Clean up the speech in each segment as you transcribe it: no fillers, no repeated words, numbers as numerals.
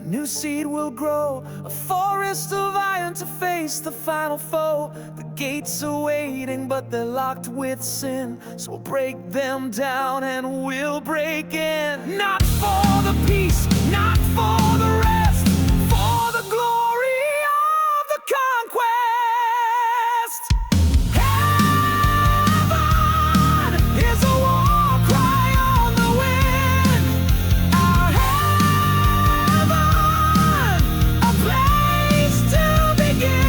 new seed will grow, a forest of iron to face the final foe. The gates are waiting, but they're locked with sin, so we'll break them down and we'll break in. Not for the peace, not for the rest, for the glory of the conquest. Heaven is a war cry on the wind. Our heaven, a place to begin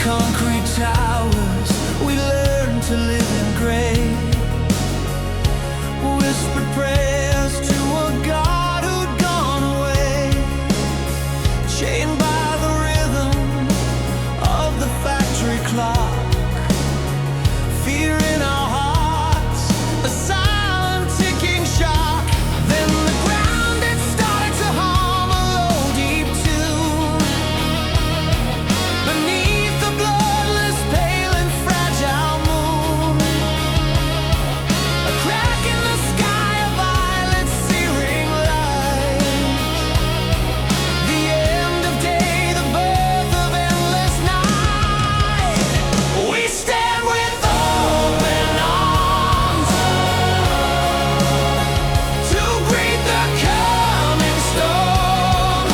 concrete towers, we learn to live in gray. Whispered prayers to a God who'd gone away, chained by the rhythm of the factory clock. Fear in our hearts, a silent ticking shock. Then the ground, it started to hum a low, deep tune. Beneath the bloodless, pale and fragile moon, a crack in the sky, a violet searing light. The end of day, the birth of endless night. We stand with open arms to greet the coming storm,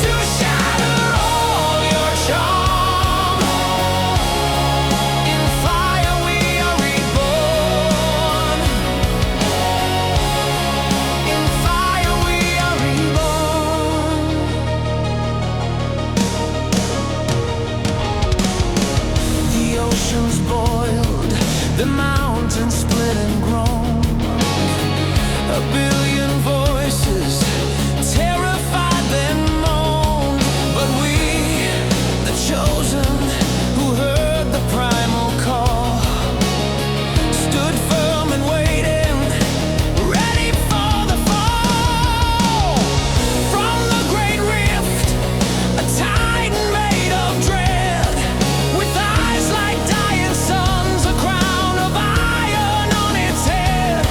to shatter all your charm. In fire we are reborn. In fire we are reborn. The oceans boiled, the mountains split and grown. A billion voices terrified then moaned. But we, the chosen, who heard the primal call, stood firm and waiting, ready for the fall. From the great rift, a titan made of dread, with eyes like dying suns, a crown of iron on its head.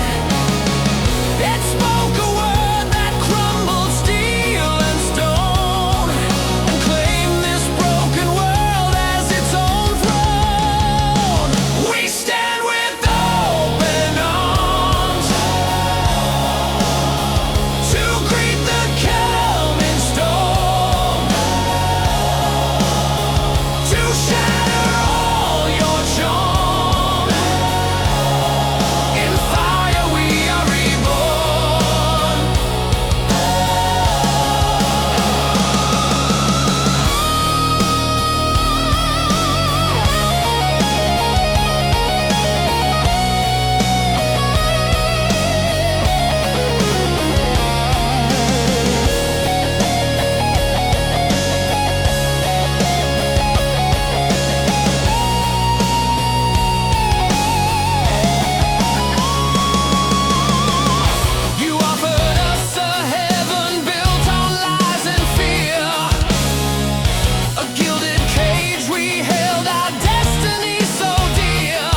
It spoke a word that crumbled steel and stone, and claimed this broken world as its own throne. We stand with open arms to greet the coming storm, to shatter all your charm. In fire we are reborn. You offered us a heaven built on lies and fear, a gilded cage we held our destiny so dear.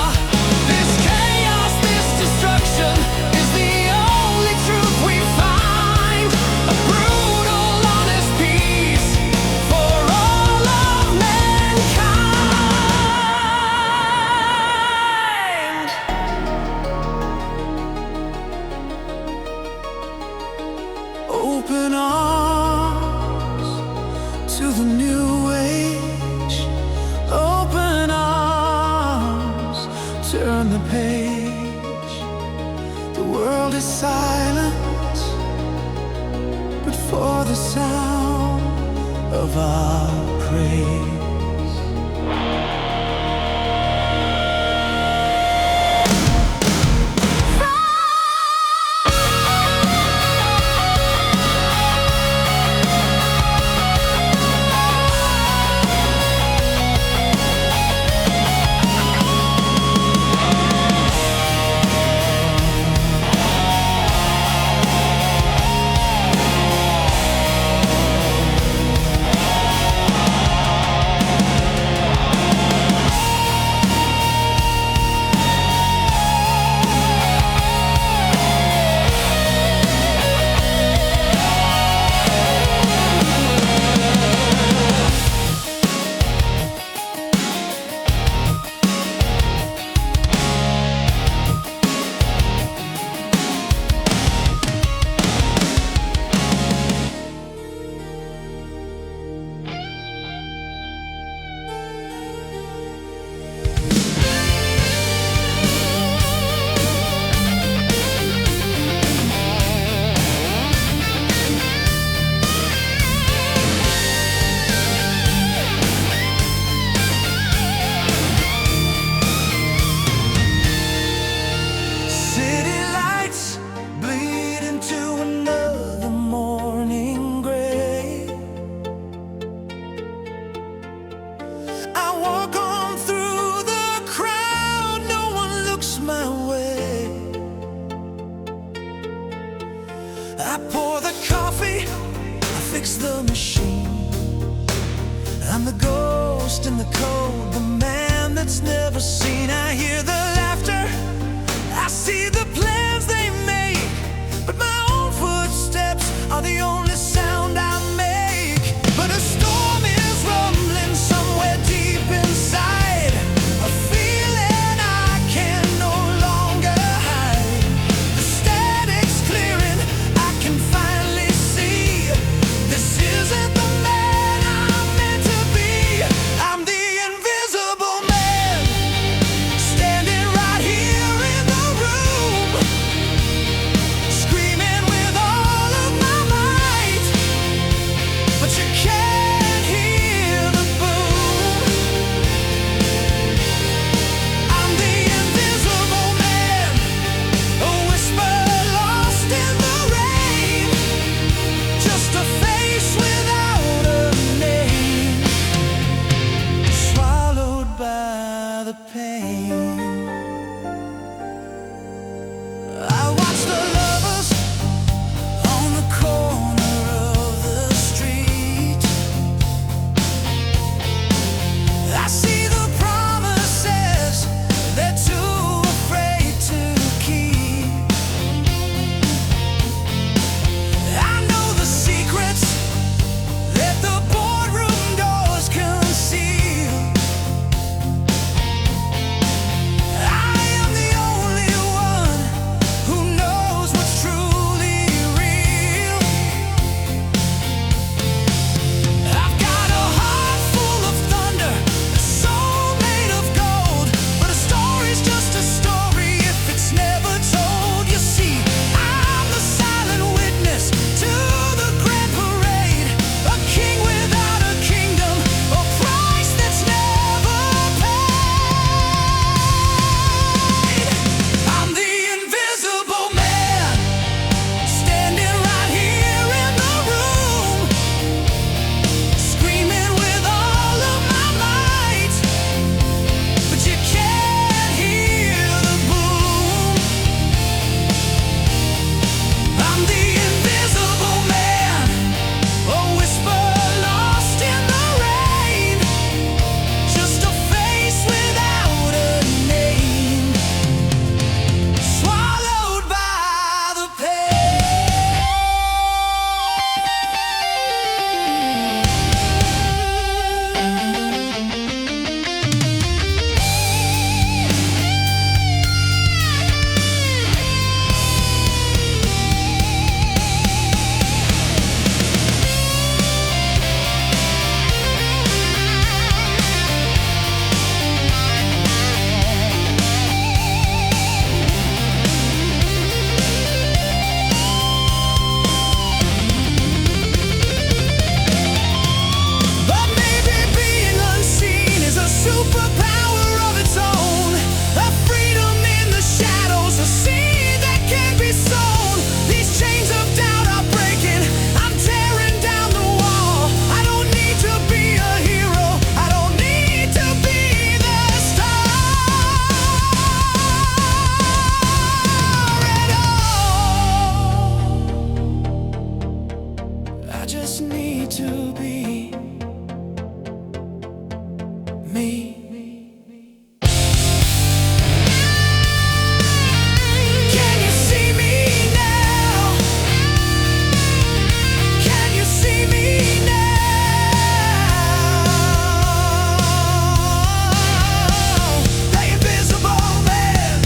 This chaos, this destruction is the only truth we find, a brutal, honest peace for all of mankind. Open arms to the new age. Open arms, turn the page. The world is silent, but for the sound of our praise. I pour the coffee, I fix the machine. I'm the ghost in the code, the man that's never seen. I hear the laughter, I see the plans they make, but my own footsteps are the only sound I make. But a storm is rumbling somewhere deep inside, a feeling I can no longer hide. The static's clearing, I can finally see this isn't the man I'm meant to be. I'm the invisible man, standing right here in the room, screaming with all of my might. just need to be me. Can you see me now? Can you see me now? The invisible man.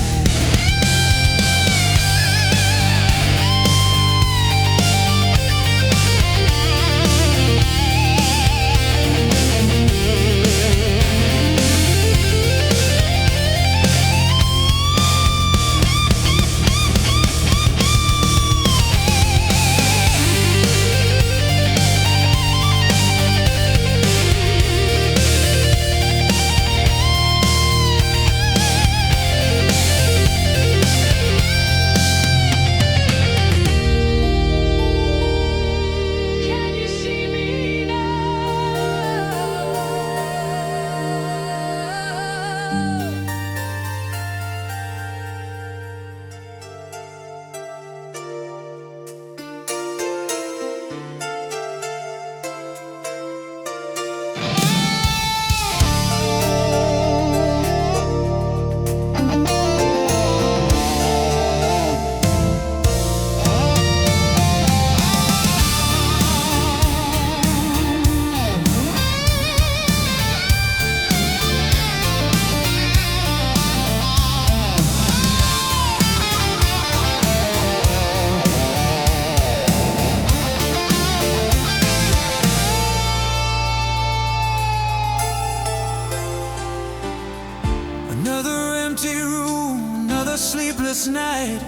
Another empty room, another sleepless night.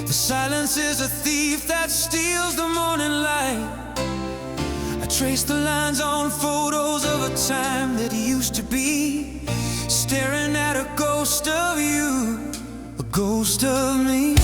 The silence is a thief that steals the morning light. I trace the lines on photos of a time that used to be, staring at a ghost of you, a ghost of me.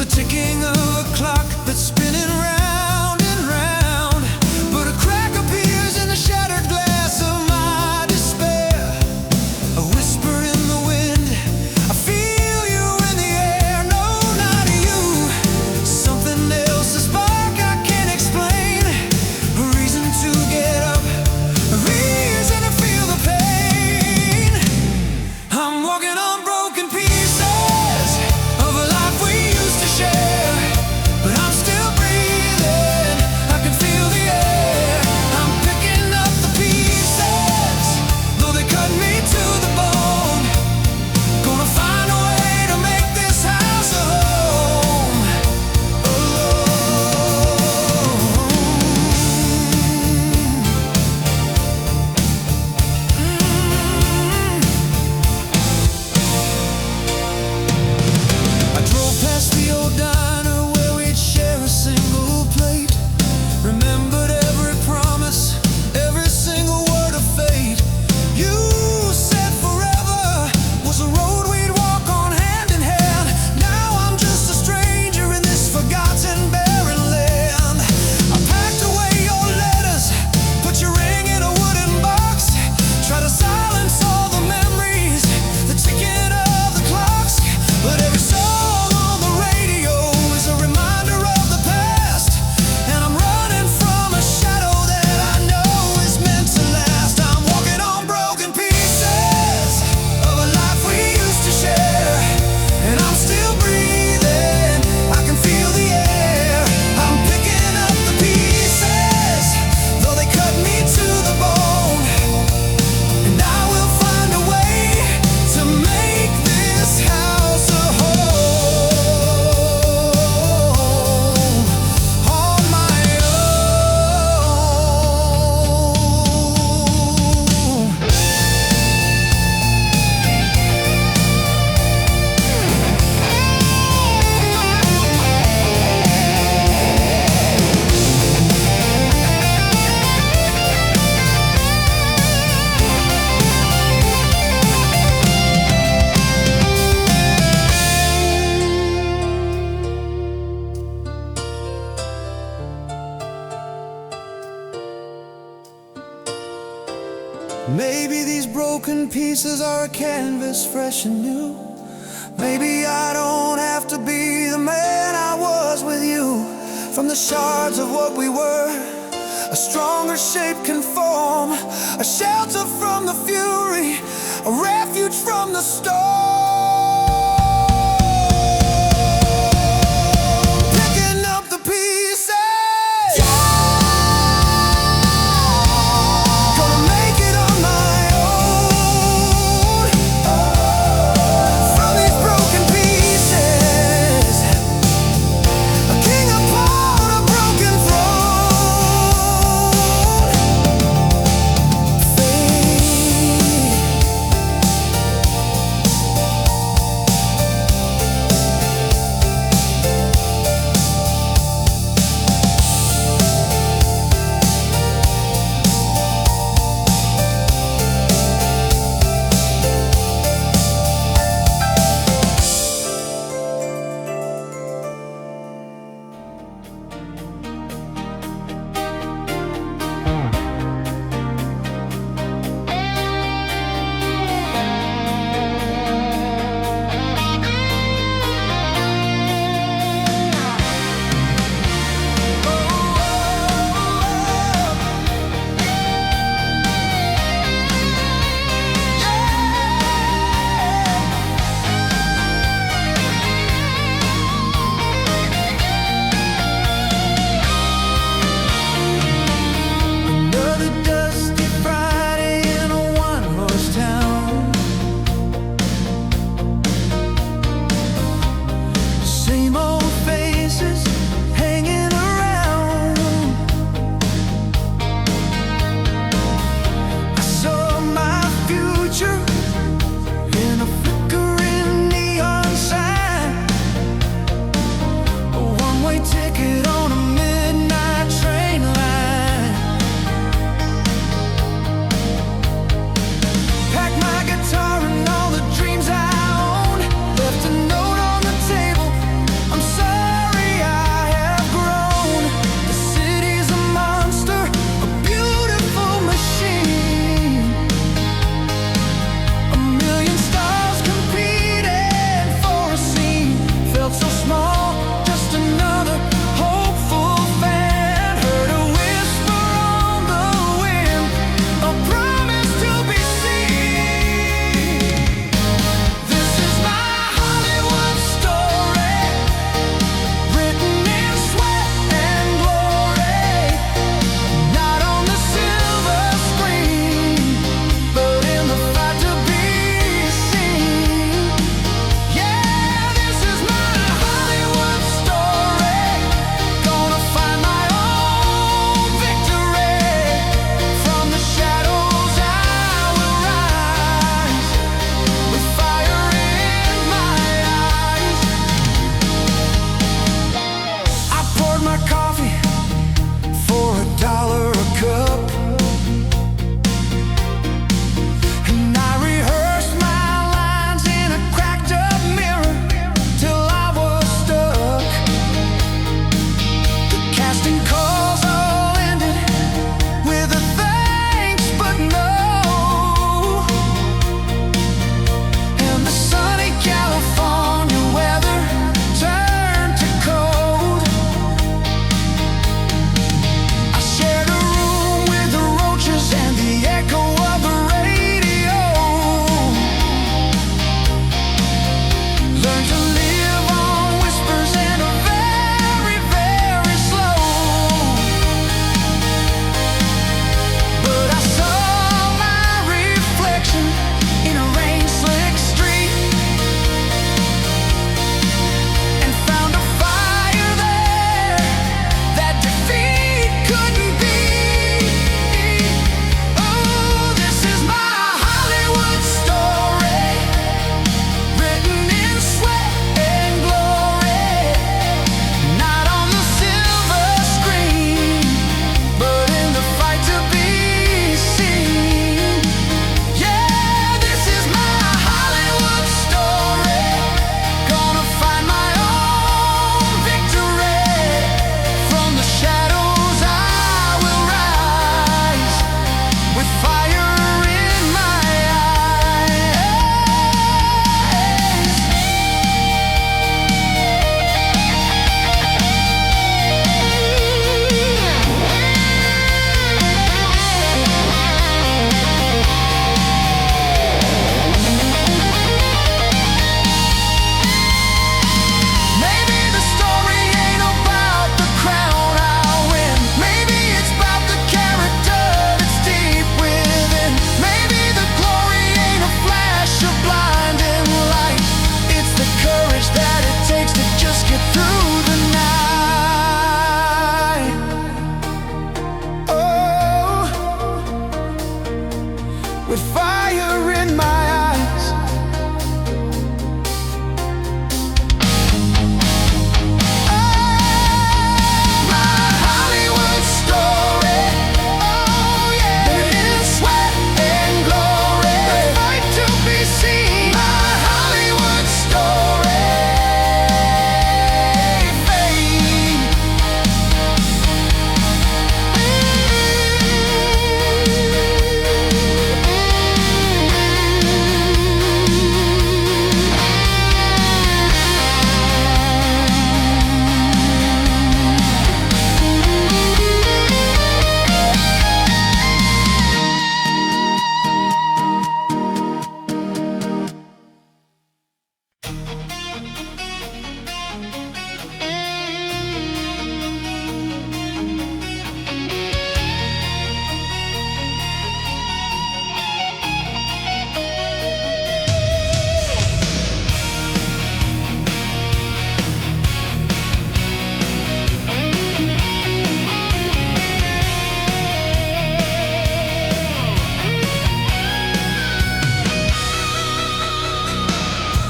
Ticking of a clock that's spinning round and round, but a crack appears in the shattered glass of my despair. A whisper in the wind, I feel you in the air. No, not you. Maybe these broken pieces are a canvas fresh and new. Maybe I don't have to be the man I was with you. From the shards of what we were, a stronger shape can form, a shelter from the fury, a refuge from the storm. Picking up the pieces, gonna make it on my own. From these broken pieces, a king upon a broken throne. Fate with fire in my eyes. My Hollywood story, oh yeah, living in sweat and glory, the fight to be seen. My Hollywood story, fame.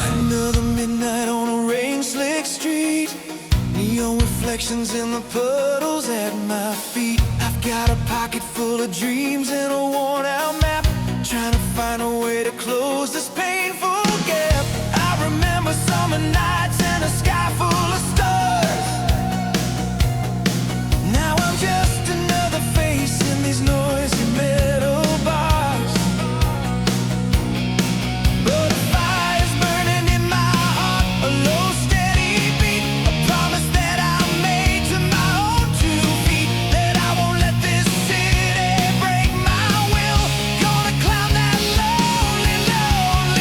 Another midnight on a rain-slick street, neon reflections in the puddles at my feet. I've got a pocket full of dreams and a worn-out map, trying to find a way to close this painful gap. I remember summer nights and a sky full of stars. Now I'm just another face in these noisy metal bars. But a fire's burning in my heart, a low steady beat, a promise that I made to my own 2 feet, that I won't let this city break my will. Gonna climb that lonely, lonely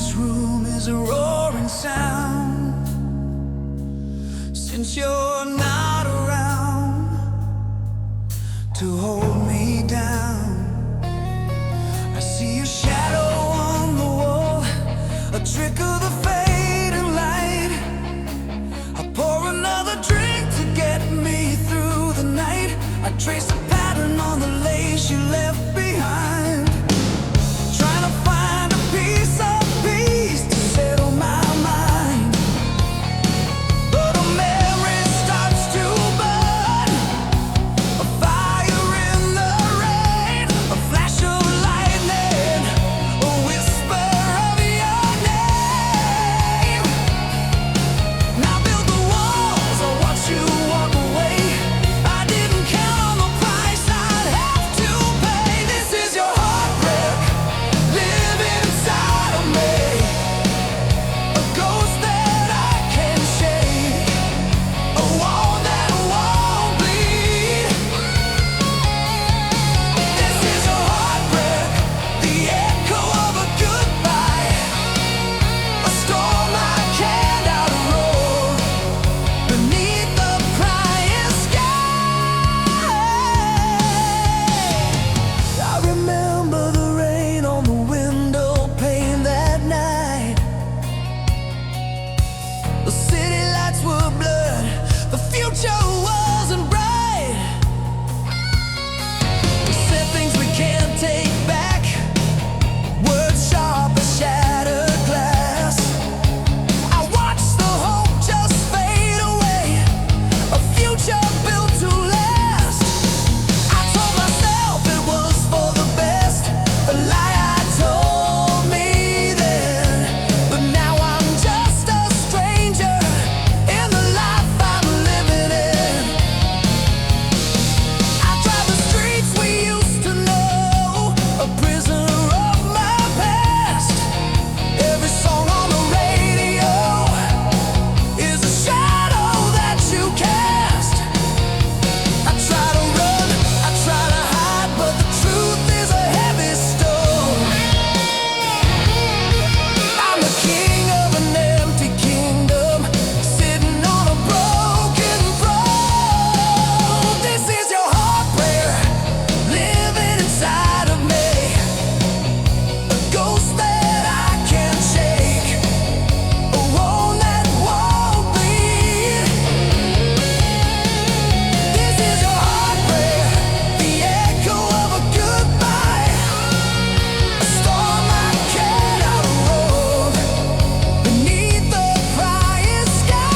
This room is a roaring sound. Since you're not around to hold me down, I see your shadow on the wall, a trick of the fading light. I pour another drink to get me through the night. I trace a pattern on the lace you left behind, trying to find a piece of peace to settle my mind. But a memory starts to burn, a fire in the rain, a flash of lightning, a whisper of your name. Now build the walls, I watch you walk away. I didn't count on the price I'd have to pay. This is your heartbreak, live inside of me, a ghost that I can shake, a wall that won't bleed. This is your heartbreak, the echo of a goodbye, a storm I can't outroar beneath the crying sky. I remember the rain on the window pane that night. The city lights were blurred, the future wasn't bright. We said things we can't take back, words sharp as shattered glass. I watched the hope just fade away, a future built to last. I told myself it was for the best, a lie I told me then. But now I'm just a stranger in the life I'm living in. I drive the streets we used to know, a prisoner of my past. Every song on the radio is a shadow that you cast. I try to run, I try to hide, but the truth is a heavy stone. I'm the king of an empty kingdom, sitting on a broken throne. This is your heartbreak, living inside of me, a ghost that I can't shake, a wound that won't bleed. This is your heartbreak, the echo of a goodbye, a storm I can't outroar beneath the crying sky.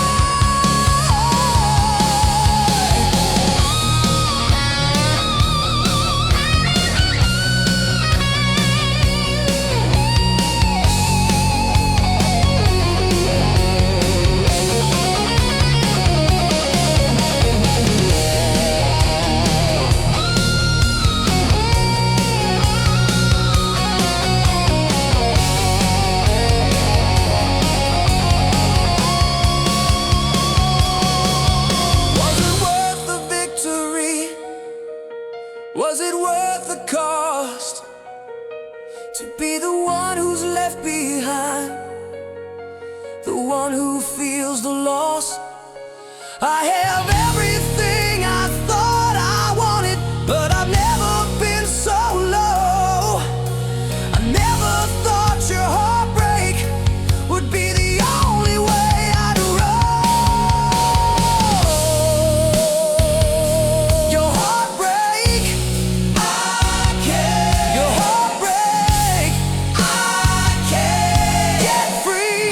Was it worth the victory? Was it worth the cost to be the one who's left behind, the one who feels the loss? I have everything I thought I wanted, but I've never been so low. I never thought your heartbreak would be the only way I'd roll. Your heartbreak, I can't. Your heartbreak, I can't get free.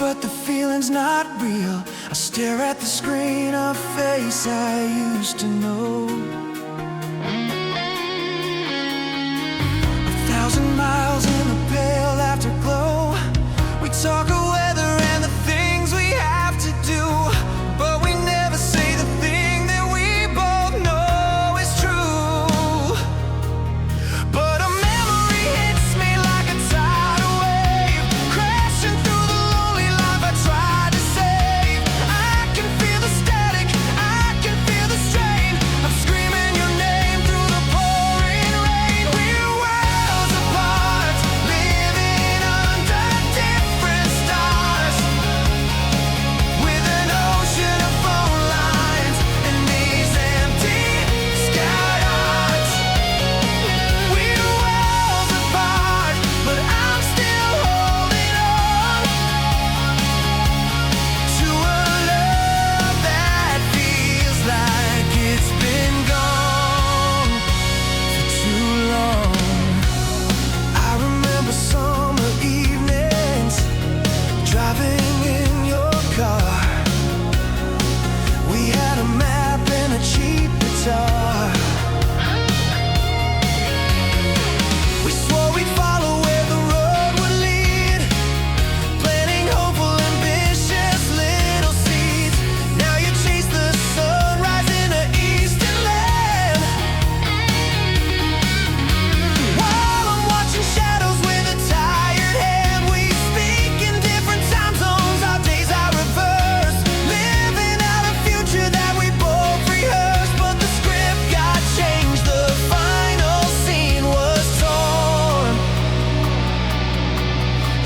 but the feeling's not real. I stare at the screen, a face I used to know. 1,000 miles in the pale afterglow. We talk of weather and the things we have to do, but we never say the thing that we both know is true. But a memory hits me like a tidal wave, crashing through the lonely life I tried to save. I can feel the static, I can feel the strain. I'm screaming your name through the pouring rain. We're worlds apart, living under different stars, with an ocean of phone lines and these empty sky eyes. We're worlds apart, but I'm still holding on to a love that feels like it's been gone for too long. I remember summer evenings, driving in your car. We had a map and a cheap guitar. We swore we'd follow where the road would lead, planting hopeful, ambitious little seeds. Now you chase the sunrise in the eastern land, while I'm watching shadows with a tired hand. We speak in different time zones, our days are reversed, living out a future that we both rehearsed. But the script got changed, the final scene was torn,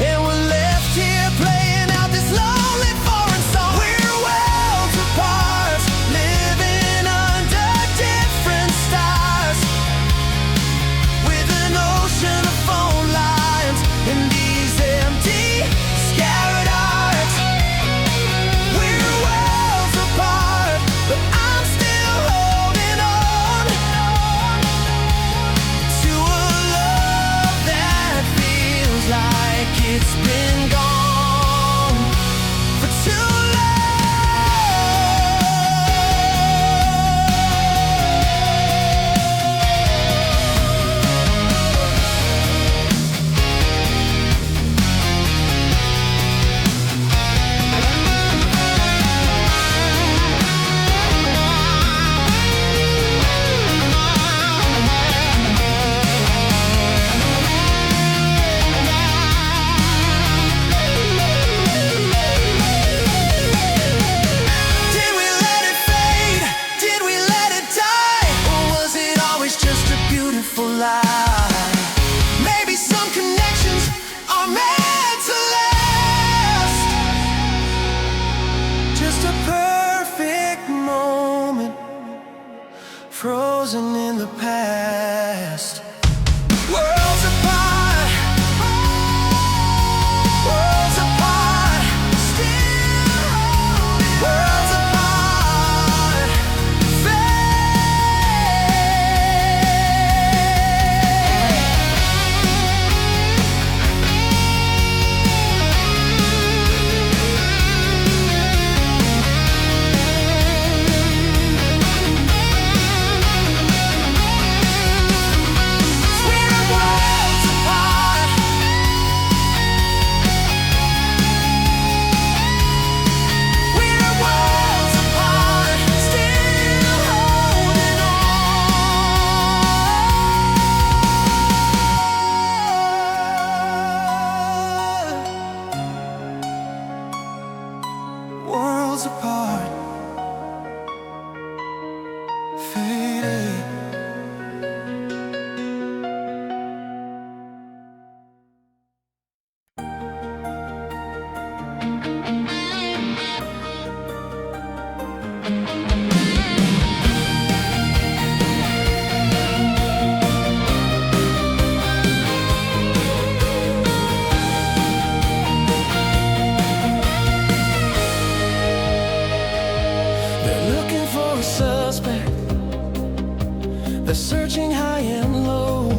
and we're left here playing out this lonely foreign song. We're worlds apart, living under different stars, with an ocean of phone lines and these empty scattered hearts. We're worlds apart, but I'm still holding on to a love that feels like it's been gone for too long. Did we let it fade? Did we let it die? Or was it always just a beautiful lie? Maybe some connections are meant to last, just a perfect moment frozen in the past. Worlds apart, worlds apart, still holding. Worlds apart, we're worlds apart. We're worlds apart, still holding on. Worlds apart, fading. They're looking for a suspect, they're searching high and low.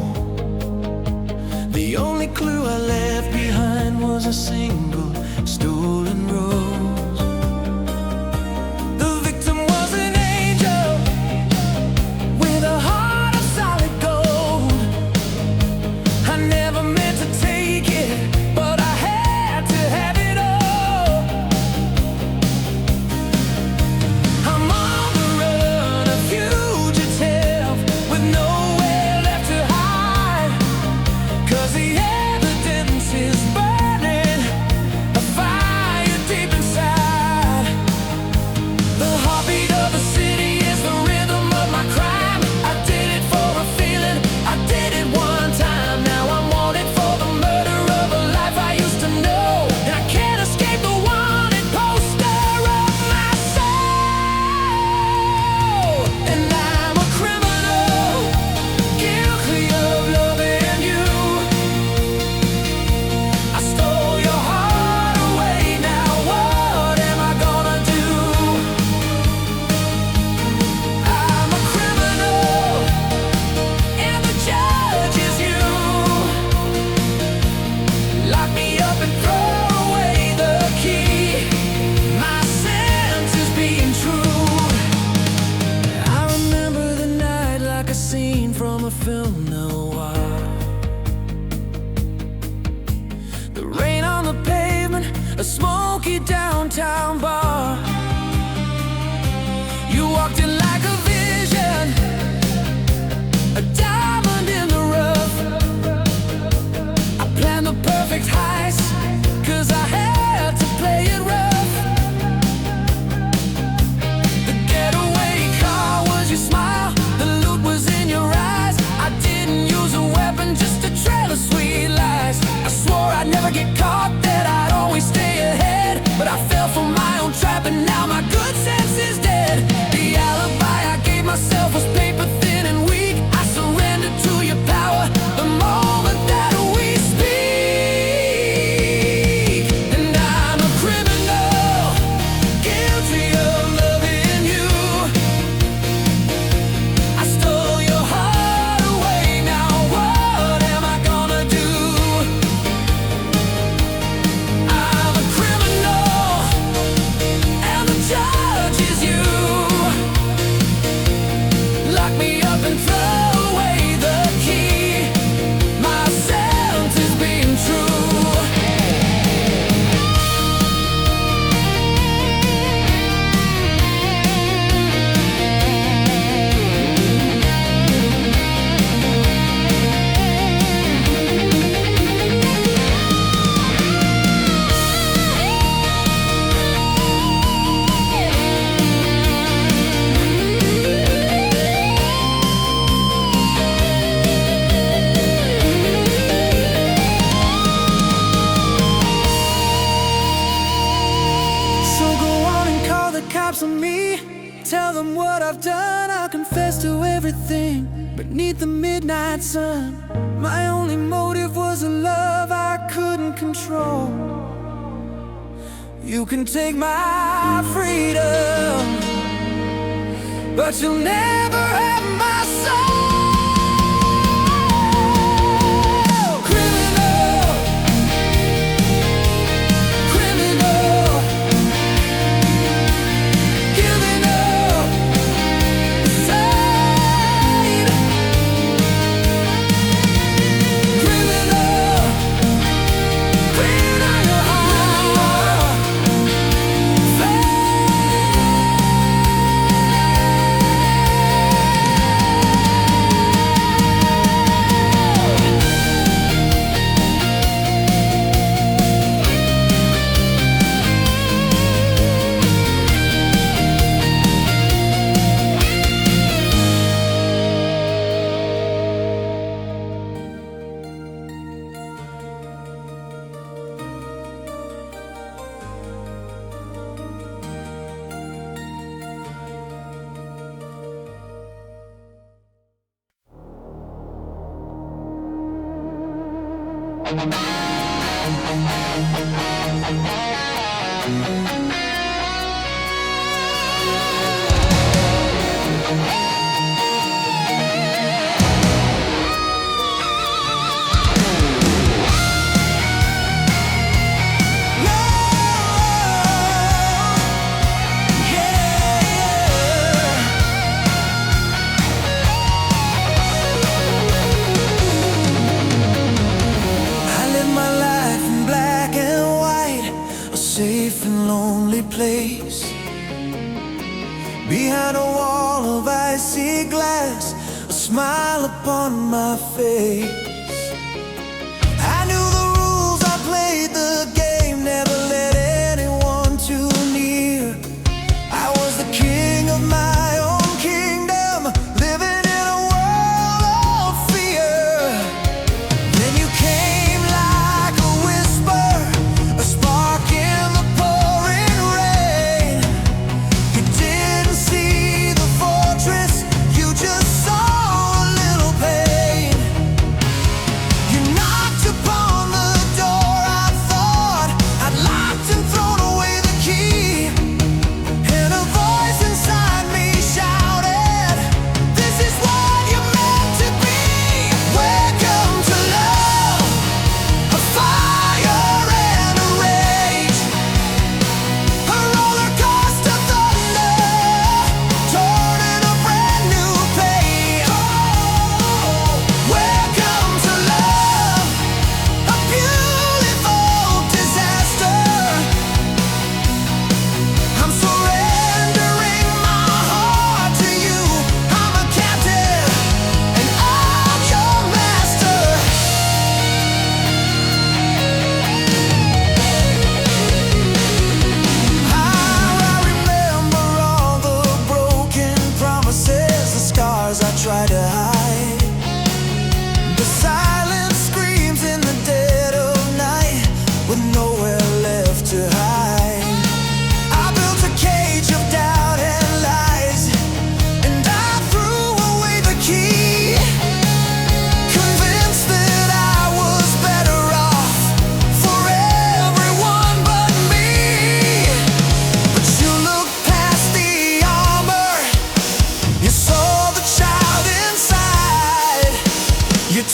The only clue I left behind was a single stolen a smoky downtown bar. You walked in like a vision, a diamond in the rough. I planned the perfect heist, 'cause I had to play it rough. The getaway car was your smile, the loot was in your eyes. I didn't use a weapon, just a trail of sweet lies. I swore I'd never get caught, that I'd always stay ahead, but I fell for my own trap and now my good sense is dead. The alibi I gave myself was paper thin and weak. I surrendered to your power the moment that we speak. And I'm a criminal, guilty of loving you. I stole your heart away, now what am I gonna do? I'm a criminal, and the judge is you. Lock me up and throw away the key. My sentence is being true. So go on and call the cops on me. Tell them what I've done, I'll confess to everything. Beneath the midnight sun, my only motive was a love I couldn't control. You can take my freedom, but you'll never have my soul. Criminal, criminal, giving up inside. Criminal, queen on your heart. Safe and lonely place, behind a wall of icy glass, a smile upon my face. I knew the rules, I played the game, never let anyone too near. I was the king of my own kingdom, living in a world of fear. Then you came like a whisper, a spark in the pouring rain. You didn't see the fortress, you just saw a little pain.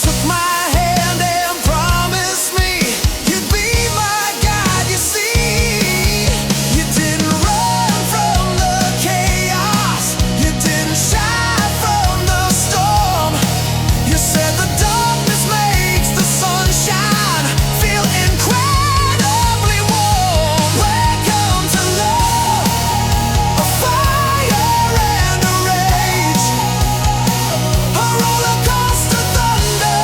took my hand and promised me you'd be my guide. You see, you didn't run from the chaos, you didn't shy from the storm. You said the darkness makes the sunshine feel incredibly warm. Welcome to love, a fire and a rage, a roller coaster thunder,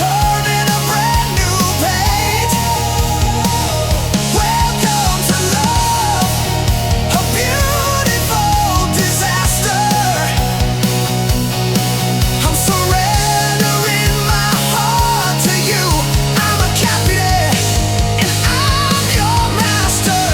turning a brand new page. Welcome to love, a beautiful disaster. I'm surrendering my heart to you. I'm a captain and I'm your master.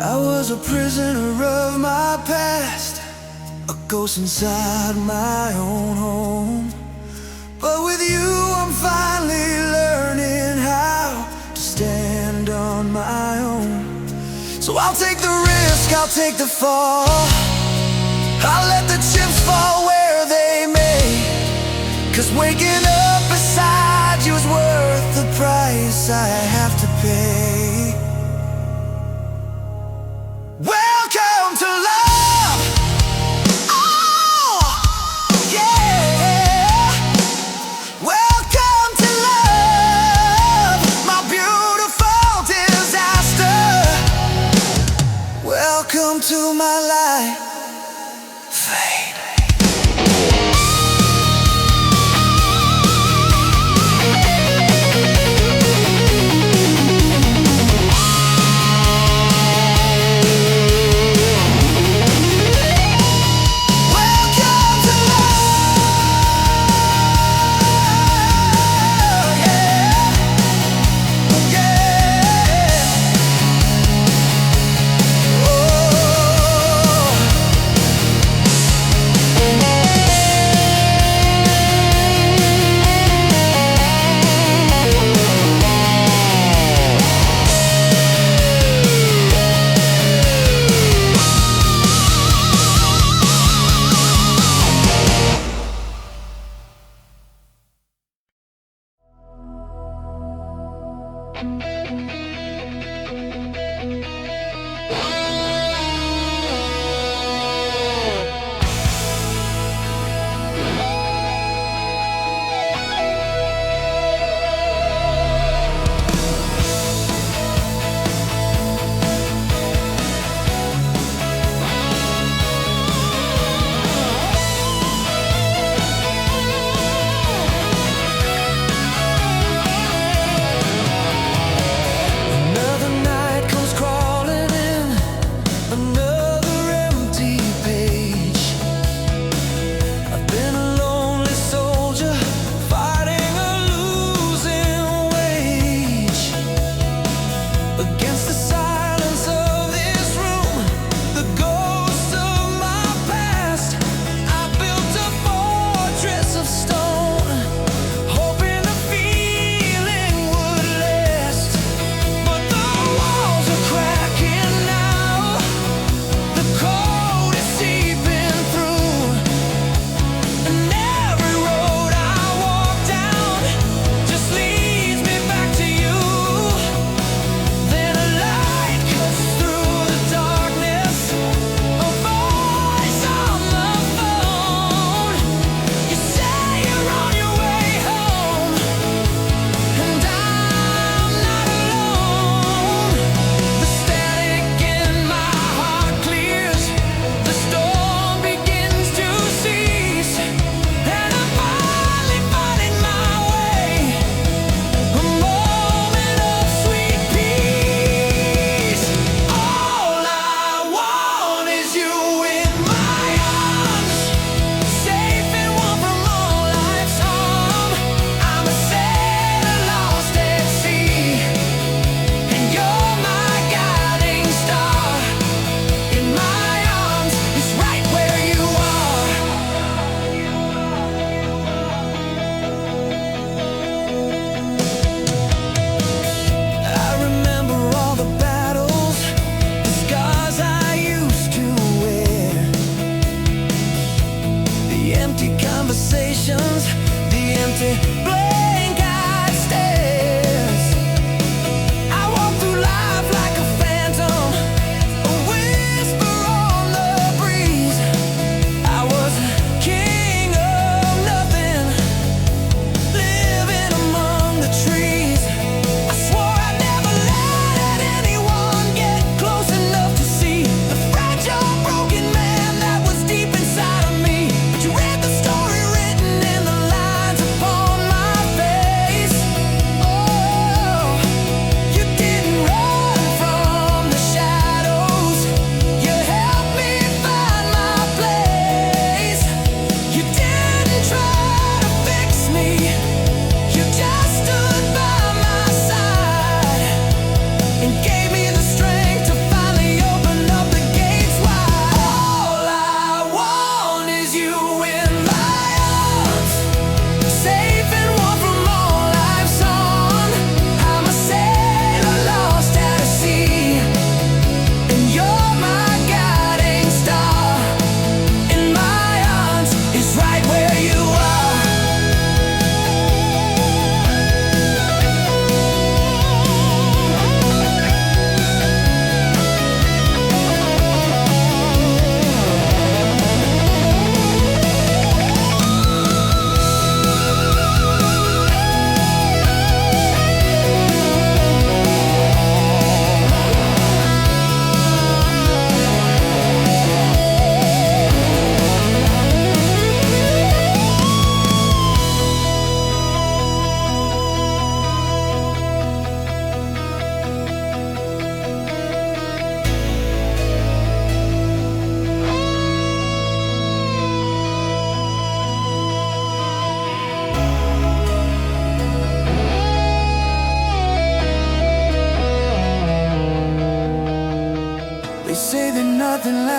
I was a prisoner of my past, a ghost inside my own home. But with you I'm finally learning how to stand on my own. So I'll take the risk, I'll take the fall, I'll let the chips fall where they may. 'Cause waking up beside you is worth the price I have to pay. Welcome to love. Oh, yeah. Welcome to love, my beautiful disaster. Welcome to my life. Fade. Welcome to love, yeah, yeah. Oh,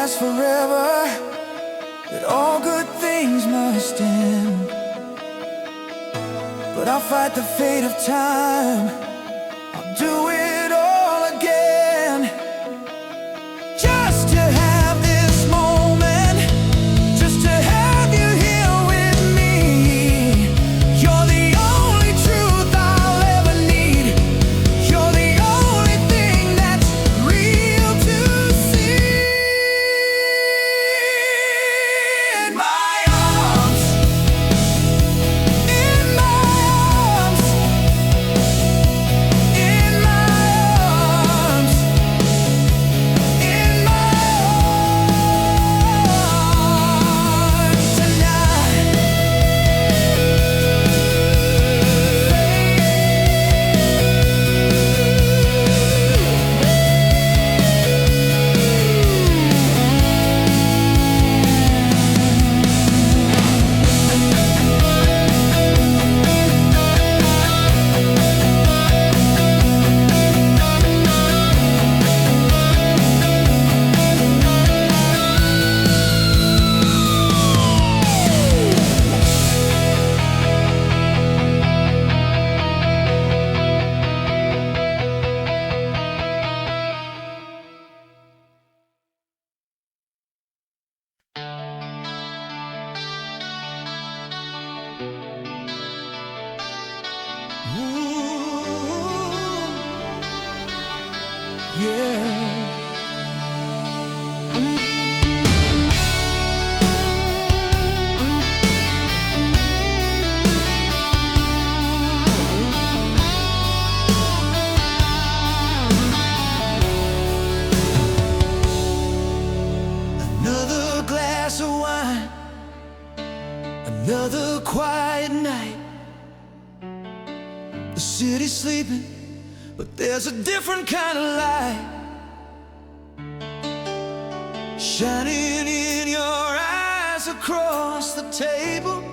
last forever, that all good things must end. But I'll fight the fate of time, I'll do it all again. Just to have this moment, just to have you here with me. You're the only truth I'll ever need. You're the only thing that's real to see. In my arms, in my arms, in my arms, in my arms tonight. Another glass of wine, another quiet night. The city's sleeping, but there's a different kind of light shining in your eyes across the table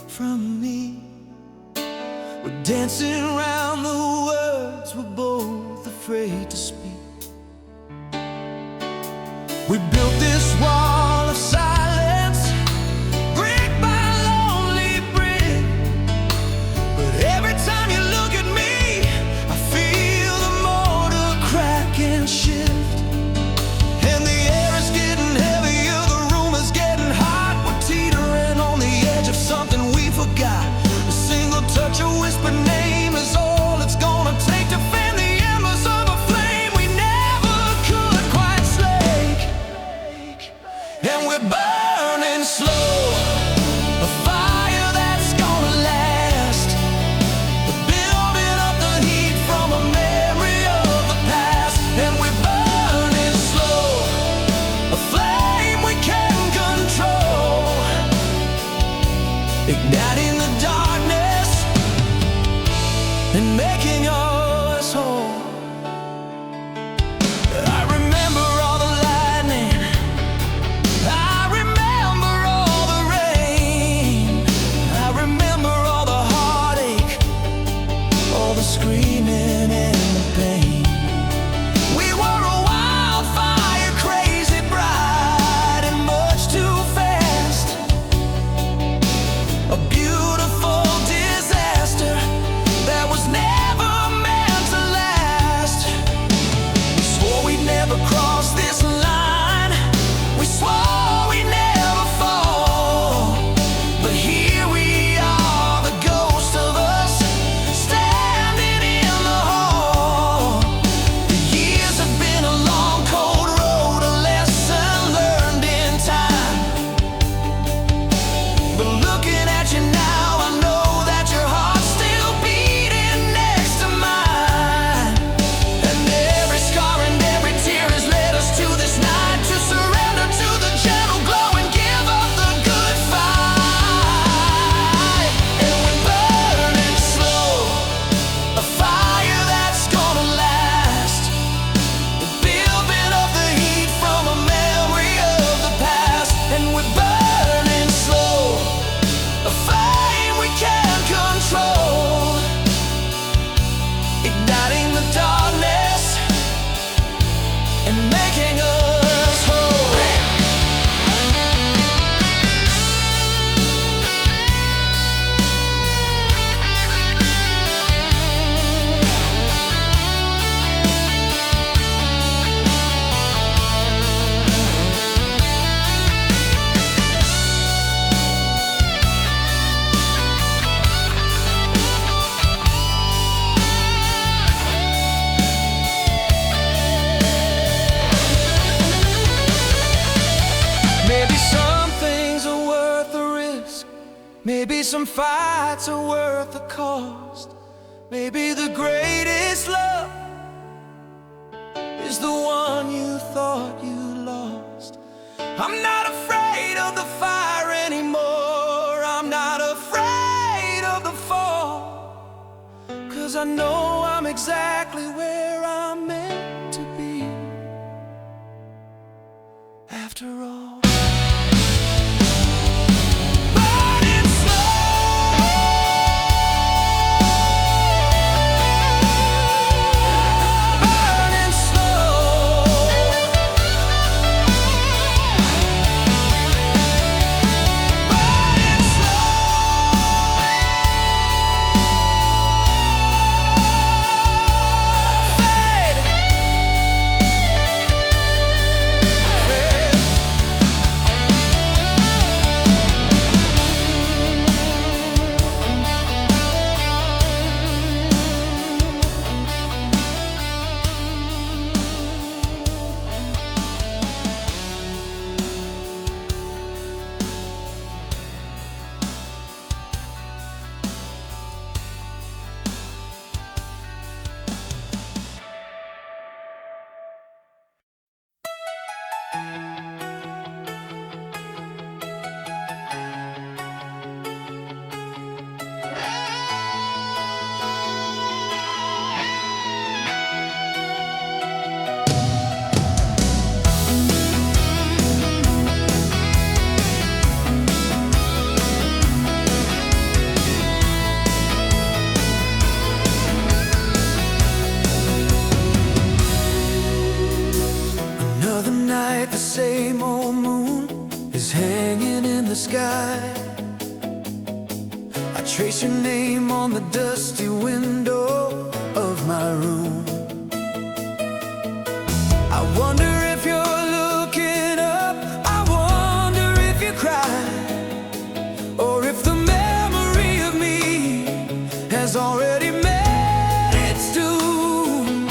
from me. We're dancing around the words we're both afraid to speak. We built this wall of silence, brick by lonely brick. But every time you look at me, I feel the mortar crack and shift. And the air is getting heavier, the room is getting hot. We're teetering on the edge of something we forgot. A single touch, a whispered name is all it's gonna take to fan the embers of a flame we never could quite slake. And we're burning slow, a fire that's gonna last. We're building up the heat from a memory of the past. And we're burning slow, a flame we can't control, igniting the darkness and making us whole. I remember all the lightning, I remember all the rain. Maybe some fights are worth the cost. Maybe the greatest love is the one you thought you lost. I'm not afraid of the fire anymore. I'm not afraid of the fall, 'cause I know I'm exactly where I'm meant to be after all. The same old moon is hanging in the sky. I trace your name on the dusty window of my room. I wonder if you're looking up, I wonder if you cry, or if the memory of me has already met its doom.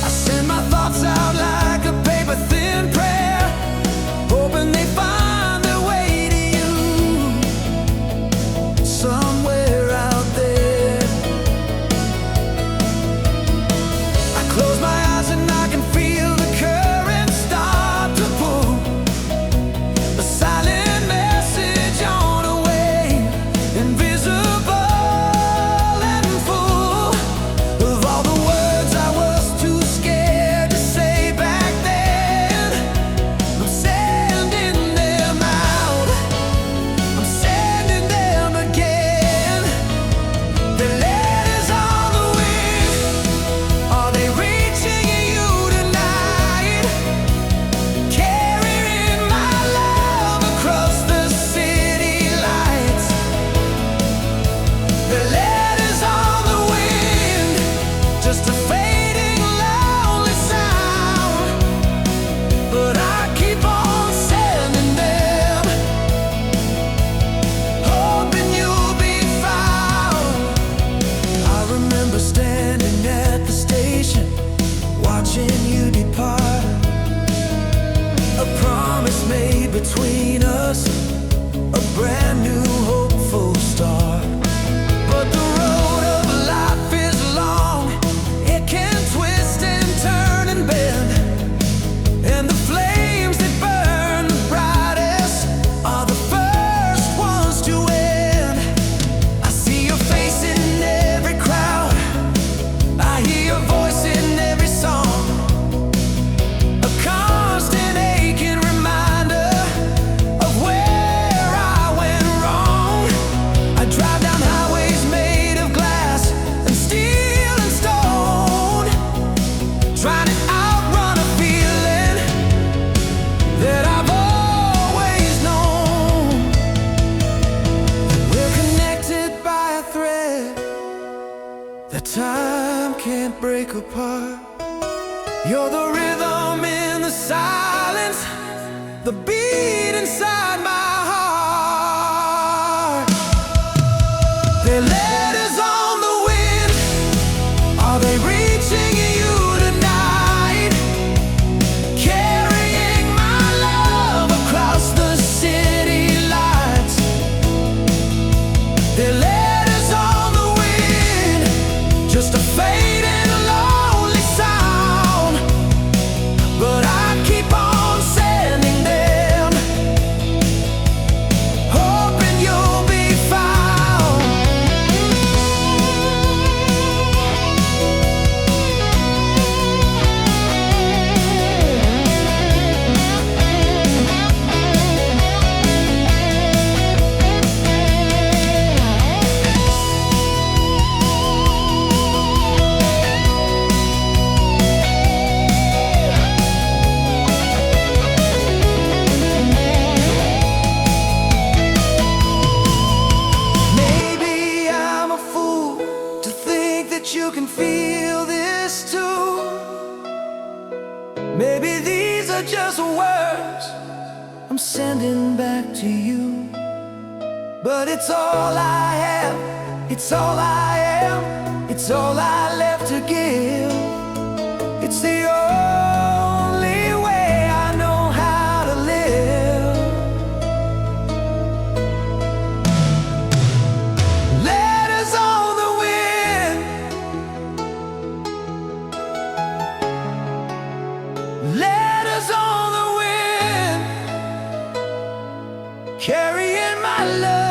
I send my thoughts out like a thin prayer, hoping they find their way to you somewhere out there. I close my eyes and I can feel the current start to pull, a silent message on a wave, invisible and full of all the words I was too scared to say back then. Sending them out, I'm sending them again. The letters on the wind, are they reaching you tonight? Carrying my love across the city lights. The letters on the wind, just a fading lonely sound, but I keep on sending them, hoping you'll be found. I remember standing at the station, watching you depart. A promise made between us, a brand new hopeful start. But the road of life is long, it can twist and turn and bend, and the flames that burn the brightest are the first ones to end. I see your face in every crowd, I hear your voice in every song, a constant aching reminder of where I went wrong. I drive down highways made of glass and steel and stone, trying to outrun a feeling that I've always known. We're connected by a thread that time can't break apart. You're the rhythm in the silence, the beat inside my heart. The letters on the wind, are they reaching you tonight? Carrying my love across the city lights. I'm sending back to you. But it's all I have, it's all I am, it's all I left to give. It's the only way I know how to live. Letters on the wind, letters on the wind, carrying my love.